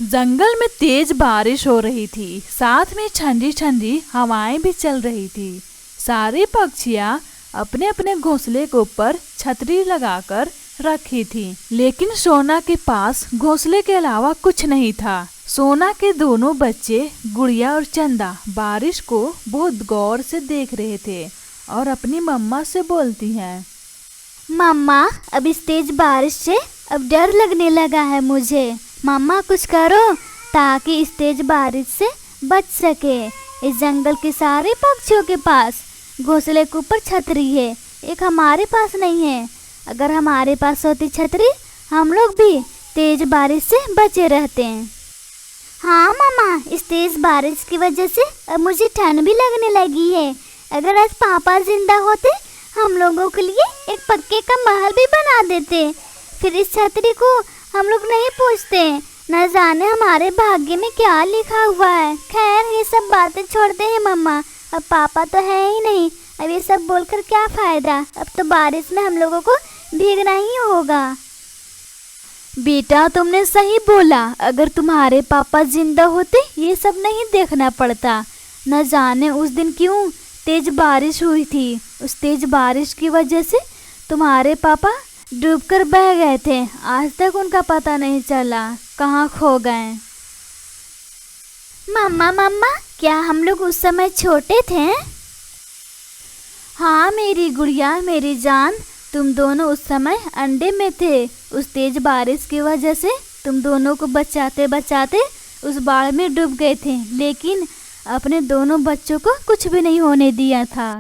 जंगल में तेज बारिश हो रही थी। साथ में ठंडी ठंडी हवाएं भी चल रही थी। सारे पक्षियां अपने अपने घोंसले के ऊपर छतरी लगाकर रखी थी, लेकिन सोना के पास घोंसले के अलावा कुछ नहीं था। सोना के दोनों बच्चे गुड़िया और चंदा बारिश को बहुत गौर से देख रहे थे और अपनी मम्मा से बोलती हैं, मम्मा, अब इस तेज बारिश से अब डर लगने लगा है मुझे। मम्मा कुछ करो ताकि इस तेज बारिश से बच सके। इस जंगल के सारे पक्षियों के पास घोंसले के ऊपर छतरी है, एक हमारे पास नहीं है। अगर हमारे पास होती छतरी, हम लोग भी तेज बारिश से बचे रहते हैं। हाँ मम्मा, इस तेज बारिश की वजह से अब मुझे ठंड भी लगने लगी है। अगर आज पापा जिंदा होते, हम लोगों के लिए एक पक्के का महल भी बना देते। फिर इस छतरी को हम लोग नहीं पूछते, न जाने हमारे भाग्य में क्या लिखा हुआ है। खैर, ये सब बातें छोड़ते हैं मम्मा, अब पापा तो है ही नहीं। अब ये सब बोलकर क्या फायदा, अब तो बारिश में हम लोगों को भीगना ही होगा। बेटा, तुमने सही बोला। अगर तुम्हारे पापा जिंदा होते ये सब नहीं देखना पड़ता। न जाने उस दिन क्यों तेज बारिश हुई थी। उस तेज बारिश की वजह से तुम्हारे पापा डूबकर बह गए थे। आज तक उनका पता नहीं चला कहाँ खो गए। मम्मा, क्या हम लोग उस समय छोटे थे? हाँ मेरी गुड़िया, मेरी जान, तुम दोनों उस समय अंडे में थे। उस तेज बारिश की वजह से तुम दोनों को बचाते बचाते उस बाढ़ में डूब गए थे, लेकिन अपने दोनों बच्चों को कुछ भी नहीं होने दिया था।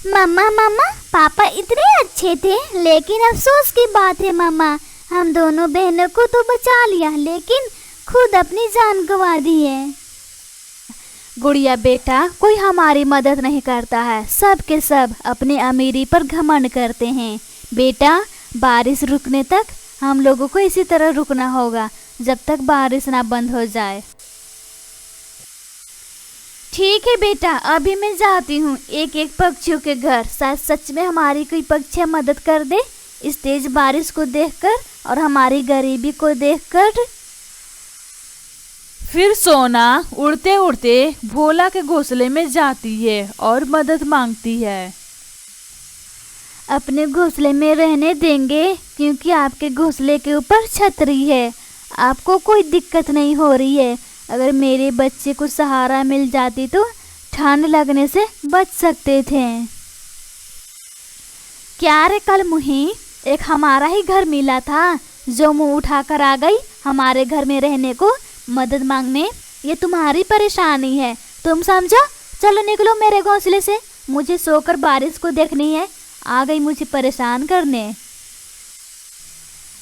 मम्मा, पापा इतने अच्छे थे, लेकिन अफसोस की बात है मम्मा, हम दोनों बहनों को तो बचा लिया, लेकिन खुद अपनी जान गंवा दी है। गुड़िया बेटा, कोई हमारी मदद नहीं करता है। सब के सब अपनी अमीरी पर घमंड करते हैं। बेटा, बारिश रुकने तक हम लोगों को इसी तरह रुकना होगा, जब तक बारिश ना बंद हो जाए। ठीक है बेटा, अभी मैं जाती हूँ एक एक पक्षियों के घर। शायद सच में हमारी कोई पक्षी मदद कर दे इस तेज बारिश को देखकर और हमारी गरीबी को देखकर। फिर सोना उड़ते उड़ते भोला के घोंसले में जाती है और मदद मांगती है। अपने घोंसले में रहने देंगे, क्योंकि आपके घोंसले के ऊपर छतरी है, आपको कोई दिक्कत नहीं हो रही है। अगर मेरे बच्चे को सहारा मिल जाती तो ठंड लगने से बच सकते थे। क्या रे कल मुही, एक हमारा ही घर मिला था जो मुंह उठाकर आ गई हमारे घर में रहने को मदद मांगने। ये तुम्हारी परेशानी है, तुम समझो। चलो निकलो मेरे घोंसले से, मुझे सोकर बारिश को देखनी है। आ गई मुझे परेशान करने।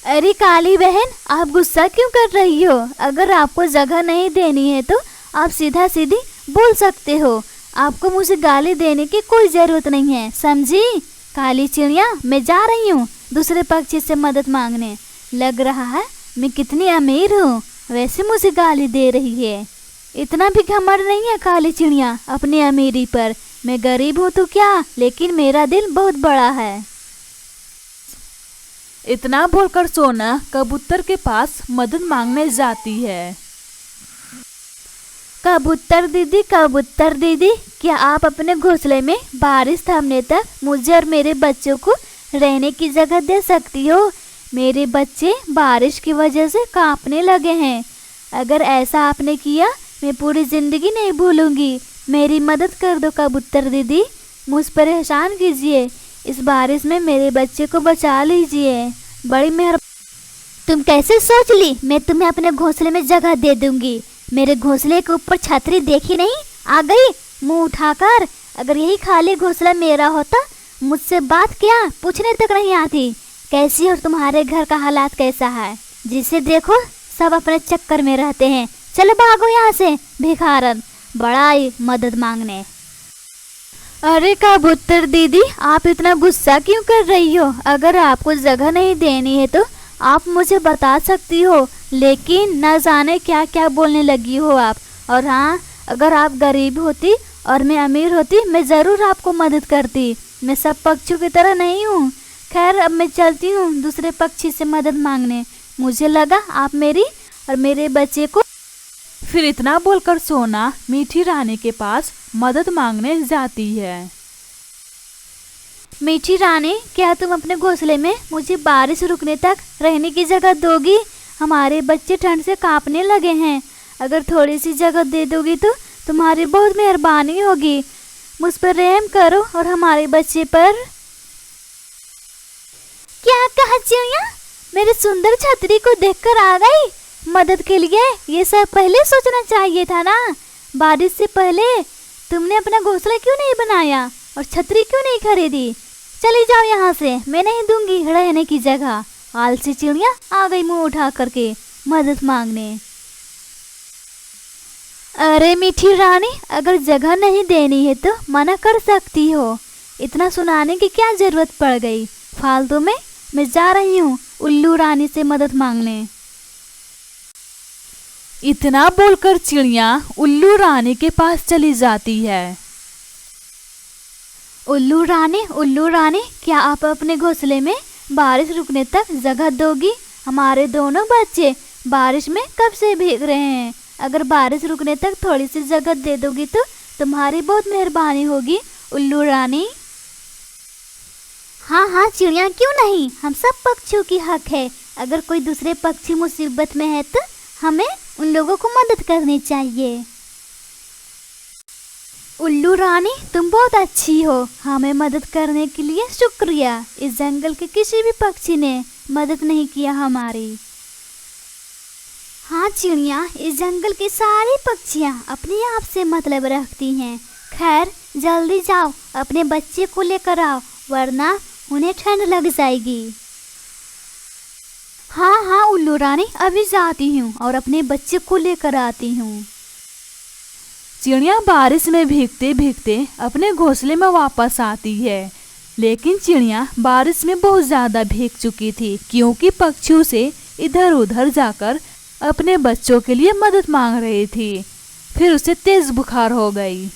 अरे काली बहन, आप गुस्सा क्यों कर रही हो? अगर आपको जगह नहीं देनी है तो आप सीधा सीधी बोल सकते हो। आपको मुझे गाली देने की कोई ज़रूरत नहीं है, समझी? काली चिड़िया, मैं जा रही हूँ दूसरे पक्षी से मदद मांगने। लग रहा है मैं कितनी अमीर हूँ, वैसे मुझे गाली दे रही है। इतना भी घमंड नहीं है काली चिड़िया अपनी अमीरी पर। मैं गरीब हूँ तो क्या, लेकिन मेरा दिल बहुत बड़ा है। इतना बोलकर सोना कबूतर के पास मदद मांगने जाती है। कबूतर दीदी, क्या आप अपने घोंसले में बारिश थमने तक मुझे और मेरे बच्चों को रहने की जगह दे सकती हो? मेरे बच्चे बारिश की वजह से कांपने लगे हैं। अगर ऐसा आपने किया, मैं पूरी जिंदगी नहीं भूलूंगी। मेरी मदद कर दो कबूतर दीदी, मुझ पर एहसान कीजिए। इस बारिश में मेरे बच्चे को बचा लीजिए, बड़ी मेहरबानी। तुम कैसे सोच ली मैं तुम्हें अपने घोंसले में जगह दे दूंगी? मेरे घोंसले के ऊपर छतरी देखी नहीं, आ गई मुंह उठाकर। अगर यही खाली घोंसला मेरा होता, मुझसे बात क्या पूछने तक नहीं आती। कैसी और तुम्हारे घर का हालात कैसा है? जिसे देखो सब अपने चक्कर में रहते हैं। चलो भागो यहाँ से भिखारन, बड़ा ही मदद मांगने। अरे कबूतर दीदी, आप इतना गुस्सा क्यों कर रही हो? अगर आपको जगह नहीं देनी है तो आप मुझे बता सकती हो, लेकिन न जाने क्या क्या बोलने लगी हो आप। और हाँ, अगर आप गरीब होती और मैं अमीर होती, मैं ज़रूर आपको मदद करती। मैं सब पक्षियों की तरह नहीं हूँ। खैर, अब मैं चलती हूँ दूसरे पक्षी से मदद मांगने। मुझे लगा आप मेरी और मेरे बच्चे को। फिर इतना बोलकर सोना मीठी रानी के पास मदद मांगने जाती है। मीठी रानी, क्या तुम अपने घोंसले में मुझे बारिश रुकने तक रहने की जगह दोगी? हमारे बच्चे ठंड से कांपने लगे हैं। अगर थोड़ी सी जगह दे दोगी तो तुम्हारी बहुत मेहरबानी होगी। मुझ पर रहम करो और हमारे बच्चे पर। क्या कहा चिड़िया? मेरे सुंदर छतरी को देखकर आ गई मदद के लिए? ये सब पहले सोचना चाहिए था ना। बारिश से पहले तुमने अपना घोंसला क्यों नहीं बनाया और छतरी क्यों नहीं खरीदी? चली जाओ यहाँ से, मैं नहीं दूंगी रहने की जगह। आलसी चिड़िया आ गई मुंह उठा करके मदद मांगने। अरे मीठी रानी, अगर जगह नहीं देनी है तो मना कर सकती हो। इतना सुनाने की क्या जरूरत पड़ गई? फालतू में मैं जा रही हूँ उल्लू रानी से मदद मांगने। इतना बोलकर चिड़िया उल्लू रानी के पास चली जाती है। उल्लू रानी, क्या आप अपने घोंसले में बारिश रुकने तक जगह दोगी? हमारे दोनों बच्चे बारिश में कब से भीग रहे हैं। अगर बारिश रुकने तक थोड़ी सी जगह दे दोगी तो तुम्हारी बहुत मेहरबानी होगी उल्लू रानी। हाँ चिड़िया, क्यों नहीं, हम सब पक्षियों की हक है। अगर कोई दूसरे पक्षी मुसीबत में है तो हमें उन लोगों को मदद करनी चाहिए। उल्लू रानी, तुम बहुत अच्छी हो। हमें मदद करने के लिए शुक्रिया। इस जंगल के किसी भी पक्षी ने मदद नहीं किया हमारी। हाँ चिड़िया, इस जंगल की सारी पक्षियाँ अपने आप से मतलब रखती हैं। खैर, जल्दी जाओ, अपने बच्चे को लेकर आओ, वरना उन्हें ठंड लग जाएगी। हाँ उल्लू रानी, अभी जाती हूँ और अपने बच्चे को लेकर आती हूँ। चिड़िया बारिश में भीगते भीगते अपने घोंसले में वापस आती है, लेकिन चिड़िया बारिश में बहुत ज्यादा भीग चुकी थी, क्योंकि पक्षियों से इधर उधर जाकर अपने बच्चों के लिए मदद मांग रही थी। फिर उसे तेज बुखार हो गई।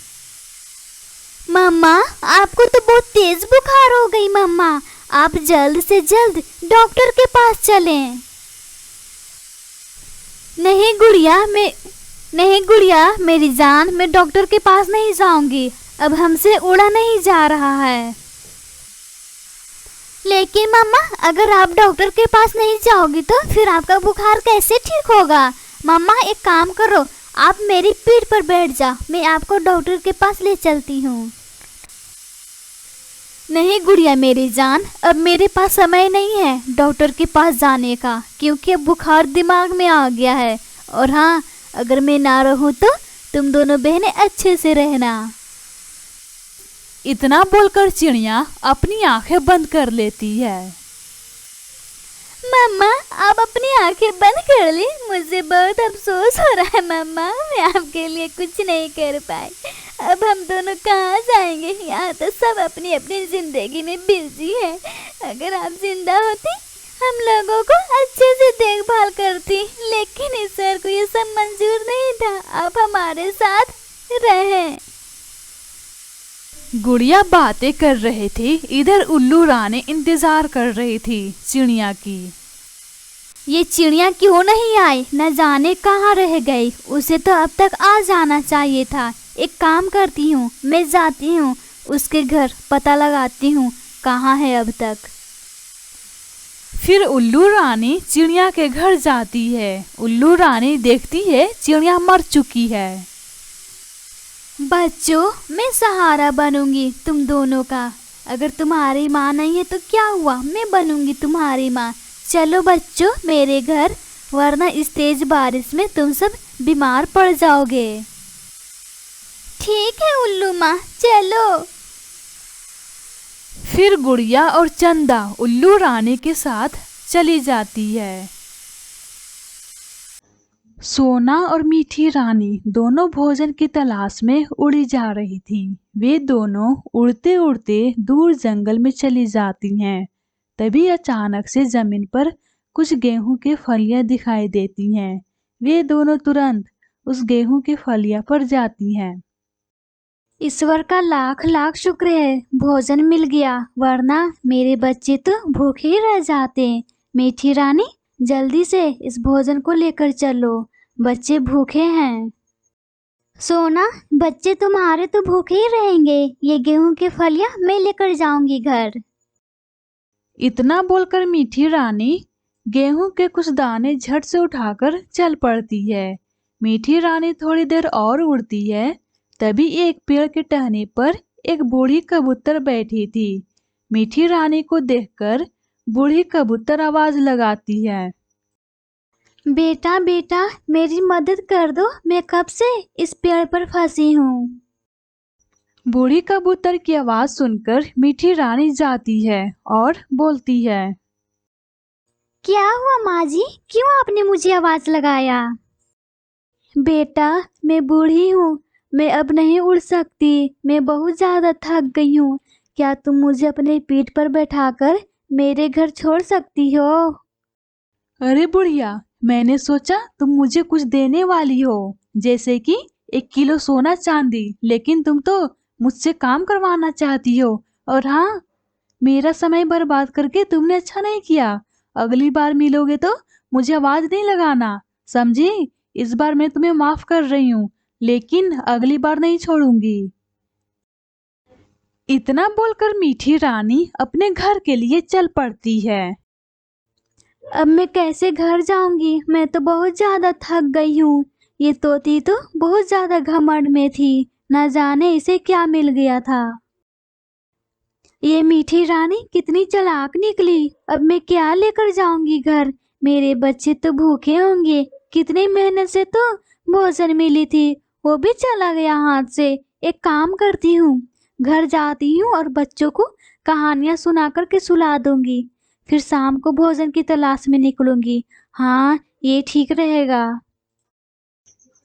मम्मा, आपको तो बहुत तेज बुखार हो गई। मम्मा, आप जल्द से जल्द डॉक्टर के पास चलें। नहीं गुड़िया मेरी जान, मैं डॉक्टर के पास नहीं जाऊंगी। अब हमसे उड़ा नहीं जा रहा है। लेकिन मम्मा, अगर आप डॉक्टर के पास नहीं जाओगी तो फिर आपका बुखार कैसे ठीक होगा? मम्मा, एक काम करो, आप मेरी पीठ पर बैठ जाओ, मैं आपको डॉक्टर के पास ले चलती हूँ। नहीं गुड़िया मेरी जान, अब मेरे पास समय नहीं है डॉक्टर के पास जाने का, क्योंकि अब बुखार दिमाग में आ गया है। और हाँ, अगर मैं ना रहूँ तो तुम दोनों बहनें अच्छे से रहना। इतना बोलकर चिड़िया अपनी आंखें बंद कर लेती है। मम्मा, आप अपनी आंखें बंद कर ली। मुझे बहुत अफसोस हो रहा है मम्मा, मैं आपके लिए कुछ नहीं कर पाई। अब हम दोनों कहाँ जाएंगे? यहाँ तो सब अपनी अपनी जिंदगी में बिजी है। अगर आप जिंदा होती, हम लोगों को अच्छे से देखभाल करती, लेकिन ईश्वर को ये सब मंजूर नहीं था। आप हमारे साथ रहें। गुड़िया बातें कर रहे थे, इधर उल्लू रानी इंतजार कर रही थी चिड़िया की। ये चिड़िया क्यों नहीं आई? न जाने कहाँ रह गई। उसे तो अब तक आ जाना चाहिए था। एक काम करती हूँ, मैं जाती हूँ उसके घर, पता लगाती हूँ कहाँ है अब तक। फिर उल्लू रानी चिड़िया के घर जाती है। उल्लू रानी देखती है चिड़िया मर चुकी है। बच्चों, मैं सहारा बनूंगी तुम दोनों का। अगर तुम्हारी माँ नहीं है तो क्या हुआ, मैं बनूंगी तुम्हारी माँ। चलो बच्चों मेरे घर, वरना इस तेज बारिश में तुम सब बीमार पड़ जाओगे। ठीक है उल्लू माँ, चलो। फिर गुड़िया और चंदा उल्लू रानी के साथ चली जाती है। सोना और मीठी रानी दोनों भोजन की तलाश में उड़ी जा रही थीं। वे दोनों उड़ते उड़ते दूर जंगल में चली जाती हैं। तभी अचानक से जमीन पर कुछ गेहूं के फलियां दिखाई देती हैं। वे दोनों तुरंत उस गेहूं के फलियां पर जाती हैं। ईश्वर का लाख लाख शुक्र है, भोजन मिल गया, वरना मेरे बच्चे तो भूखे ही रह जाते। मीठी रानी, जल्दी से इस भोजन को लेकर चलो, बच्चे भूखे हैं। सोना, बच्चे तुम्हारे तो भूखे ही रहेंगे, ये गेहूं के फलियां मैं लेकर जाऊंगी घर। इतना बोलकर मीठी रानी गेहूं के कुछ दाने झट से उठाकर चल पड़ती है। मीठी रानी थोड़ी देर और उड़ती है, तभी एक पेड़ के टहनी पर एक बूढ़ी कबूतर बैठी थी। मीठी रानी को देखकर बूढ़ी कबूतर आवाज लगाती है, बेटा बेटा मेरी मदद कर दो, मैं कब से इस पेड़ पर फंसी हूँ। बूढ़ी कबूतर की आवाज सुनकर मीठी रानी जाती है और बोलती है, क्या हुआ माँ जी, क्यों आपने मुझे आवाज लगाया। बेटा मैं बूढ़ी हूँ, मैं अब नहीं उड़ सकती, मैं बहुत ज़्यादा थक गई हूँ, क्या तुम मुझे अपने पीठ पर बैठाकर मेरे घर छोड़ सकती हो। अरे बुढ़िया, मैंने सोचा तुम मुझे कुछ देने वाली हो, जैसे कि 1 किलो सोना चांदी, लेकिन तुम तो मुझसे काम करवाना चाहती हो। और हाँ, मेरा समय बर्बाद करके तुमने अच्छा नहीं किया। अगली बार मिलोगे तो मुझे आवाज नहीं लगाना, समझी। इस बार मैं तुम्हें माफ कर रही हूँ, लेकिन अगली बार नहीं छोड़ूंगी। इतना बोलकर मीठी रानी अपने घर के लिए चल पड़ती है। अब मैं कैसे घर जाऊंगी, मैं तो बहुत ज़्यादा थक गई हूँ। ये तोती तो बहुत ज़्यादा घमंड में थी, न जाने इसे क्या मिल गया था। ये मीठी रानी कितनी चालाक निकली, अब मैं क्या लेकर जाऊंगी घर, मेरे बच्चे तो भूखे होंगे, कितनी मेहनत से तो भोजन मिली थी, वो भी चला गया हाथ से। एक काम करती हूँ, घर जाती हूँ और बच्चों को कहानियाँ सुना कर के सुला दूंगी, फिर शाम को भोजन की तलाश में निकलूंगी। हाँ, ये ठीक रहेगा।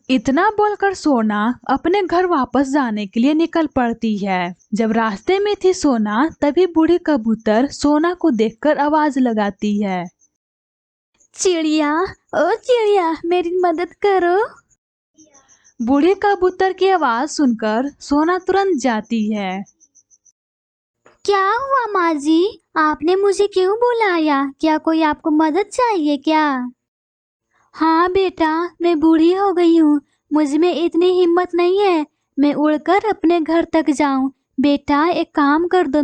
इतना बोलकर सोना अपने घर वापस जाने के लिए निकल पड़ती है। जब रास्ते में थी सोना, तभी बूढ़ी कबूतर सोना को देखकर आवाज लगाती है, चिड़िया, ओ चिड़िया मेरी मदद करो। बूढ़ी कबूतर की आवाज सुनकर सोना तुरंत जाती है। क्या हुआ माँ जी, आपने मुझे क्यों बुलाया, क्या कोई आपको मदद चाहिए क्या। हाँ बेटा, मैं बूढ़ी हो गई हूँ, मुझ में इतनी हिम्मत नहीं है मैं उड़कर अपने घर तक जाऊँ। बेटा एक काम कर दो,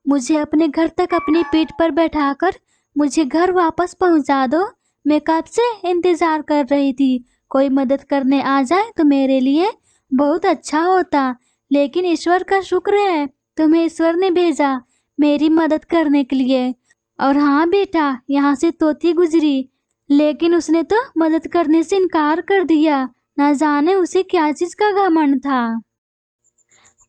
मुझे अपने घर तक अपनी पीठ पर बैठाकर मुझे घर वापस पहुँचा दो। मैं कब से इंतज़ार कर रही थी, कोई मदद करने आ जाए तो मेरे लिए बहुत अच्छा होता, लेकिन ईश्वर का शुक्र है तुम्हें ईश्वर ने भेजा मेरी मदद करने के लिए। और हाँ बेटा, यहाँ से तोती गुजरी, लेकिन उसने तो मदद करने से इनकार कर दिया, न जाने उसे क्या चीज का घमंड था।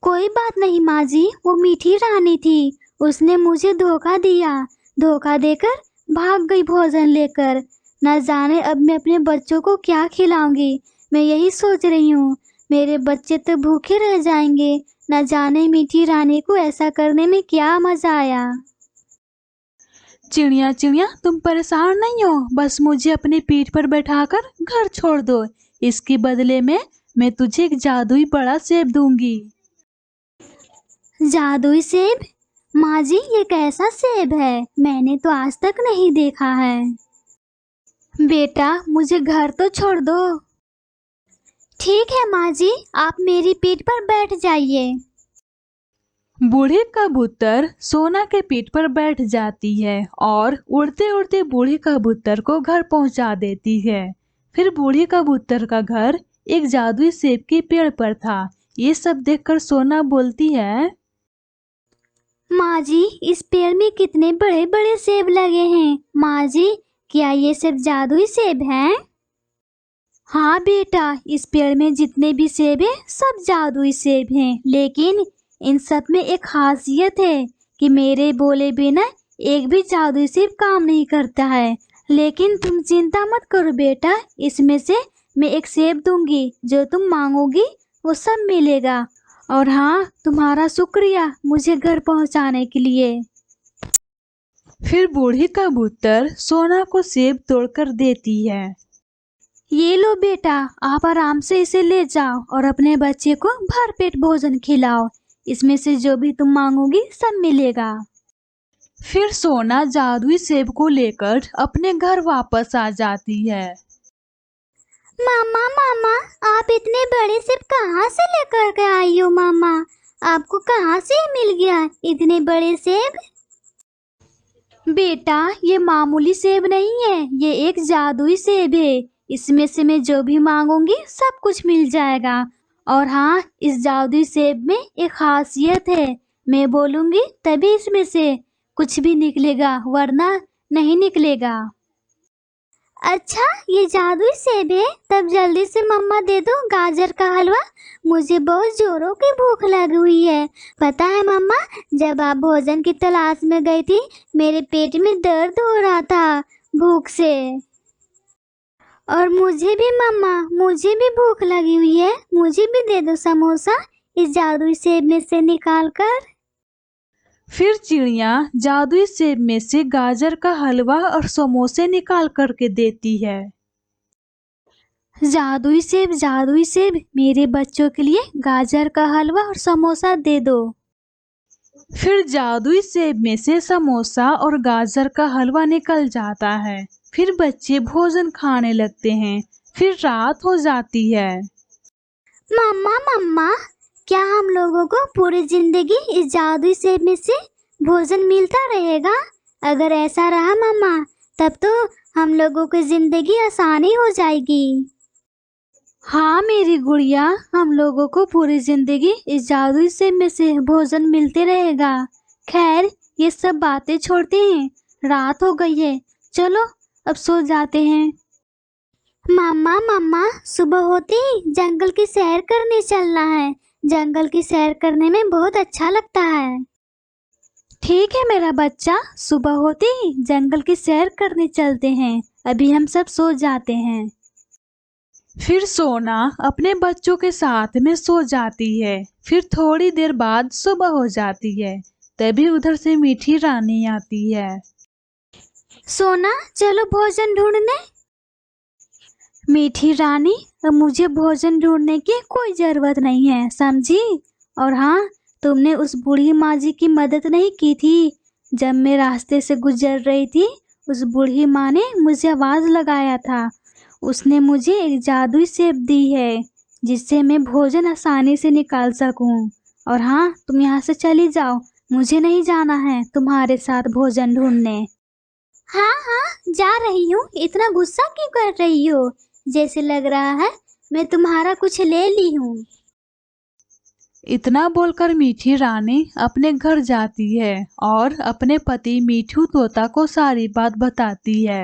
कोई बात नहीं माँ जी, वो मीठी रानी थी, उसने मुझे धोखा दिया, धोखा देकर भाग गई भोजन लेकर। न जाने अब मैं अपने बच्चों को क्या खिलाऊंगी, मैं यही सोच रही हूँ, मेरे बच्चे तो भूखे रह जाएंगे। न जाने मीठी रानी को ऐसा करने में क्या मजा आया। चिड़िया चिड़िया तुम परेशान नहीं हो, बस मुझे अपनी पीठ पर बैठाकर घर छोड़ दो, इसके बदले में मैं तुझे एक जादुई बड़ा सेब दूंगी। जादुई सेब? माँ जी ये कैसा सेब है, मैंने तो आज तक नहीं देखा है। बेटा मुझे घर तो छोड़ दो। ठीक है माँ जी, आप मेरी पीठ पर बैठ जाइए। बूढ़ी कबूतर सोना के पीठ पर बैठ जाती है और उड़ते उड़ते बूढ़ी कबूतर को घर पहुंचा देती है। फिर बूढ़ी कबूतर का घर एक जादुई सेब के पेड़ पर था। ये सब देखकर सोना बोलती है, माँ जी इस पेड़ में कितने बड़े बड़े सेब लगे हैं, माँ जी क्या ये सब जादुई सेब हैं? हाँ बेटा, इस पेड़ में जितने भी सेब हैं सब जादुई सेब हैं, लेकिन इन सब में एक खासियत है कि मेरे बोले बिना एक भी जादुई सेब काम नहीं करता है। लेकिन तुम चिंता मत करो बेटा, इसमें से मैं एक सेब दूंगी, जो तुम मांगोगी वो सब मिलेगा। और हाँ, तुम्हारा शुक्रिया मुझे घर पहुंचाने के लिए। फिर बूढ़ी कबूतर सोना को सेब तोड़कर देती है। ये लो बेटा, आप आराम से इसे ले जाओ और अपने बच्चे को भरपेट भोजन खिलाओ, इसमें से जो भी तुम मांगोगी सब मिलेगा। फिर सोना जादुई सेब को लेकर अपने घर वापस आ जाती है। मामा मामा, आप इतने बड़े सेब कहाँ से लेकर के आई हो मामा? आपको कहाँ से मिल गया इतने बड़े सेब? बेटा, ये मामूली सेब नहीं है, ये एक जादुई सेब है। इसमें से मैं जो भी मांगूंगी सब कुछ मिल जाएगा। और हाँ, इस जादुई सेब में एक खासियत है, मैं बोलूंगी तभी इसमें से कुछ भी निकलेगा, वरना नहीं निकलेगा। अच्छा, ये जादुई सेब है? तब जल्दी से मम्मा दे दो गाजर का हलवा, मुझे बहुत जोरों की भूख लगी हुई है। पता है मम्मा, जब आप भोजन की तलाश में गई थी, मेरे पेट में दर्द हो रहा था भूख से। और मुझे भी मम्मा, मुझे भी भूख लगी हुई है, मुझे भी दे दो समोसा इस जादुई सेब में से निकाल कर। फिर चिड़िया जादुई सेब में से गाजर का हलवा और समोसे निकाल करके देती है। जादुई सेब, मेरे बच्चों के लिए गाजर का हलवा और समोसा दे दो। फिर जादुई सेब में से समोसा और गाजर का हलवा निकल जाता है। फिर बच्चे भोजन खाने लगते हैं। फिर रात हो जाती है। मम्मा मम्मा, क्या हम लोगों को पूरी जिंदगी इस जादुई सेब में से भोजन मिलता रहेगा? अगर ऐसा रहा मम्मा, तब तो हम लोगों की जिंदगी आसानी हो जाएगी। हाँ मेरी गुड़िया, हम लोगों को पूरी जिंदगी इस जादुई सेब में से भोजन मिलते रहेगा। खैर, ये सब बातें छोड़ते हैं, रात हो गई है, चलो अब सो जाते हैं। मम्मा मम्मा, सुबह होते ही जंगल की सैर करने चलना है। जंगल की सैर करने में बहुत अच्छा लगता है। ठीक है मेरा बच्चा, सुबह होते ही जंगल की सैर करने चलते हैं। अभी हम सब सो जाते हैं। फिर सोना अपने बच्चों के साथ में सो जाती है। फिर थोड़ी देर बाद सुबह हो जाती है। तभी उधर से मीठी रानी आती है। सोना, चलो भोजन ढूंढने। मीठी रानी, अब मुझे भोजन ढूंढने की कोई जरूरत नहीं है, समझी? और हाँ, तुमने उस बूढ़ी माँ जी की मदद नहीं की थी जब मैं रास्ते से गुजर रही थी। उस बूढ़ी माँ ने मुझे आवाज़ लगाया था। उसने मुझे एक जादुई सेब दी है जिससे मैं भोजन आसानी से निकाल सकूं। और हाँ, तुम यहाँ से चली जाओ, मुझे नहीं जाना है तुम्हारे साथ भोजन ढूंढने। हाँ हाँ, जा रही हूँ। इतना गुस्सा क्यों कर रही हो? जैसे लग रहा है मैं तुम्हारा कुछ ले ली हूँ। इतना बोलकर मीठी रानी अपने घर जाती है और अपने पति मिठू तोता को सारी बात बताती है।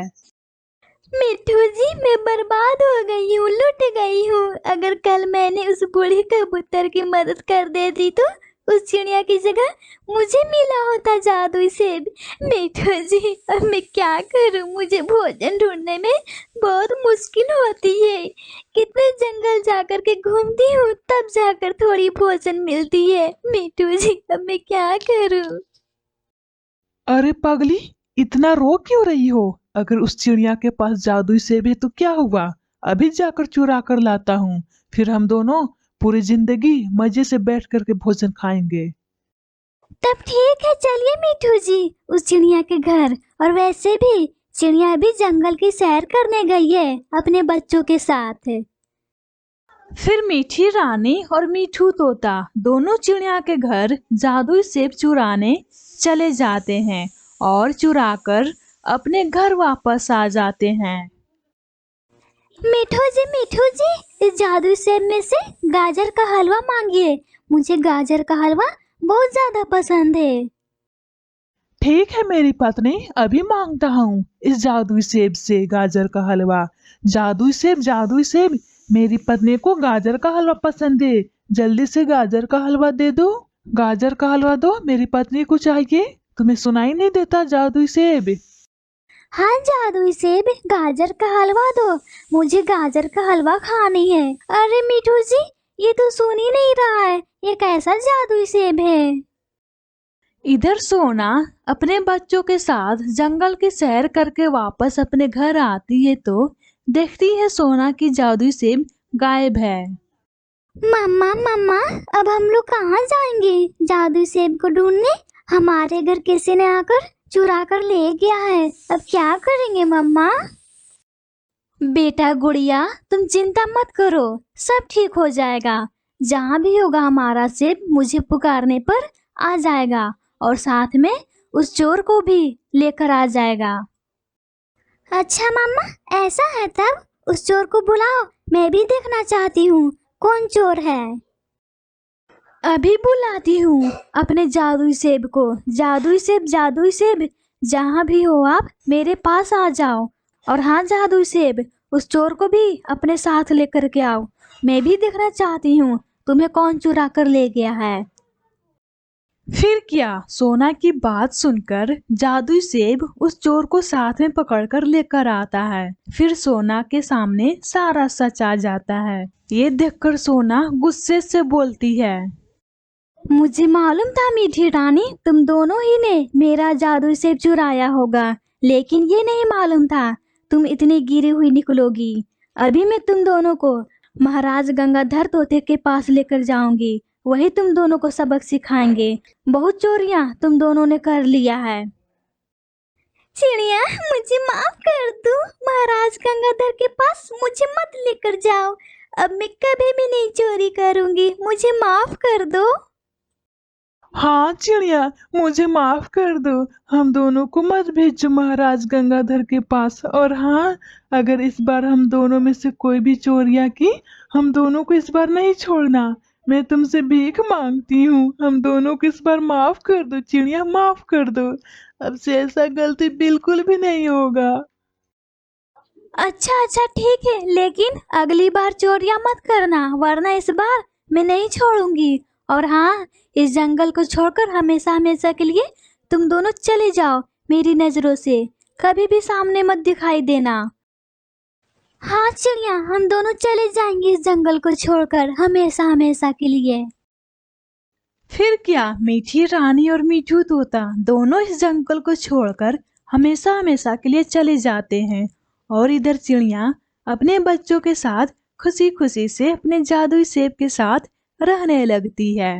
मिठू जी, मैं बर्बाद हो गई हूँ, लुट गई हूँ। अगर कल मैंने उस बूढ़े कबूतर की मदद कर देती तो उस चिड़िया की जगह मुझे मिला होता जादुई सेब। मिठू जी, अब मैं क्या करूँ? मुझे भोजन ढूंढने में बहुत मुश्किल होती है। कितने जंगल जाकर के घूमती हूँ, तब जाकर थोड़ी भोजन मिलती है। मिठू जी, अब मैं क्या करूँ? अरे पगली, इतना रो क्यों रही हो? अगर उस चिड़िया के पास जादुई सेब है तो क्या हुआ? अभी जाकर चुरा कर लाता हूँ। फिर हम दोनों पूरी जिंदगी मजे से बैठ करके भोजन खाएंगे। तब ठीक है, चलिए मिठू जी उस चिड़िया के घर। और वैसे भी चिड़िया अभी जंगल की सैर करने गई है अपने बच्चों के साथ। फिर मीठी रानी और मिठू तोता दोनों चिड़िया के घर जादुई सेब चुराने चले जाते हैं और चुराकर अपने घर वापस आ जाते हैं। मिठू जी, इस जादुई सेब में से गाजर का हलवा मांगिए। मुझे गाजर का हलवा बहुत ज्यादा पसंद है। ठीक है मेरी पत्नी, अभी मांगता हूँ इस जादुई सेब से गाजर का हलवा। जादुई सेब, जादुई सेब, मेरी पत्नी को गाजर का हलवा पसंद है। जल्दी से गाजर का हलवा दे दो। गाजर का हलवा दो, मेरी पत्नी को चाहिए। तुम्हें सुनाई नहीं देता? जादुई सेब। हाँ जादुई सेब, गाजर का हलवा दो, मुझे गाजर का हलवा खानी है। अरे मिठू जी, ये तो सुन ही नहीं रहा है, ये कैसा जादुई सेब है? इधर सोना अपने बच्चों के साथ जंगल की सैर करके वापस अपने घर आती है तो देखती है सोना की जादुई सेब गायब है। मम्मा मम्मा, अब हम लोग कहाँ जाएंगे जादुई सेब को ढूंढने? हमारे घर किसी ने आकर चुरा कर ले गया है। अब क्या करेंगे मम्मा? बेटा गुड़िया, तुम चिंता मत करो, सब ठीक हो जाएगा। जहाँ भी होगा हमारा सेब मुझे पुकारने पर आ जाएगा और साथ में उस चोर को भी लेकर आ जाएगा। अच्छा मम्मा, ऐसा है तब उस चोर को बुलाओ, मैं भी देखना चाहती हूँ कौन चोर है। अभी बुलाती हूँ अपने जादुई सेब को। जादुई सेब, जादुई सेब, जहाँ भी हो आप मेरे पास आ जाओ। और हाँ जादुई सेब, उस चोर को भी अपने साथ लेकर के आओ, मैं भी देखना चाहती हूँ तुम्हें कौन चुरा कर ले गया है। फिर क्या, सोना की बात सुनकर जादुई सेब उस चोर को साथ में पकड़कर लेकर आता है। फिर सोना के सामने सारा सच आ जाता है। ये देखकर सोना गुस्से से बोलती है, मुझे मालूम था मीठी रानी, तुम दोनों ही ने मेरा जादुई सेब चुराया होगा, लेकिन ये नहीं मालूम था तुम इतनी गिरी हुई निकलोगी। अभी मैं तुम दोनों को महाराज गंगाधर तोते के पास लेकर जाऊंगी, वही तुम दोनों को सबक सिखाएंगे। बहुत चोरियां तुम दोनों ने कर लिया है। चिड़िया, मुझे माफ कर दो। महाराज गंगाधर के पास मुझे मत लेकर जाओ। अब मैं कभी भी नहीं चोरी करूंगी, मुझे माफ कर दो। हाँ चिड़िया, मुझे माफ कर दो। हम दोनों को मत भेजो महाराज गंगाधर के पास। और हाँ, अगर इस बार हम दोनों में से कोई भी चोरियां की, हम दोनों को इस बार नहीं छोड़ना। मैं तुमसे भीख मांगती हूँ, हम दोनों को इस बार माफ कर दो चिड़िया, माफ कर दो। अब से ऐसा गलती बिल्कुल भी नहीं होगा। अच्छा अच्छा ठीक है, लेकिन अगली बार चोरियां मत करना, वरना इस बार मैं नहीं छोड़ूंगी। और हाँ, इस जंगल को छोड़कर हमेशा हमेशा के लिए तुम दोनों चले जाओ मेरी नजरों से, कभी भी सामने मत दिखाई देना। हाँ चिड़िया, हम दोनों चले जाएंगे इस जंगल को छोड़कर हमेशा हमेशा के लिए। फिर क्या, मीठी रानी और मीठू तोता दोनों इस जंगल को छोड़कर हमेशा हमेशा के लिए चले जाते हैं। और इधर चिड़िया अपने बच्चों के साथ खुशी खुशी से अपने जादुई सेब के साथ रहने लगती है।